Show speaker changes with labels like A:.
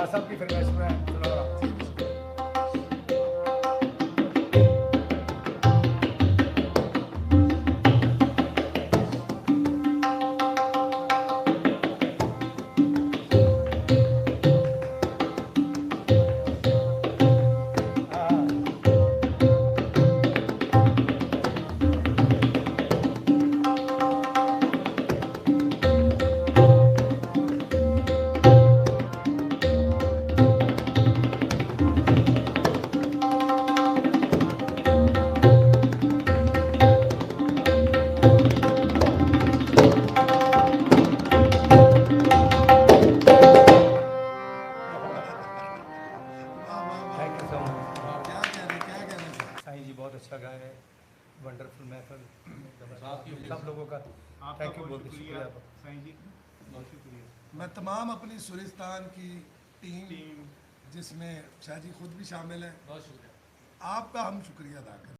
A: सबकी फरमाइश में सुना रहा हूँ। अच्छा गाए हैं, वंडरफुल महफिल, सब लोगों का थैंक यू बोलते शुक्रिया साईं जी, बहुत शुक्रिया।
B: मैं तमाम अपनी सुरिस्तान की टीम जिसमें शाह जी खुद भी शामिल हैं,
C: बहुत शुक्रिया
B: आपका हम शुक्रिया अदा करें।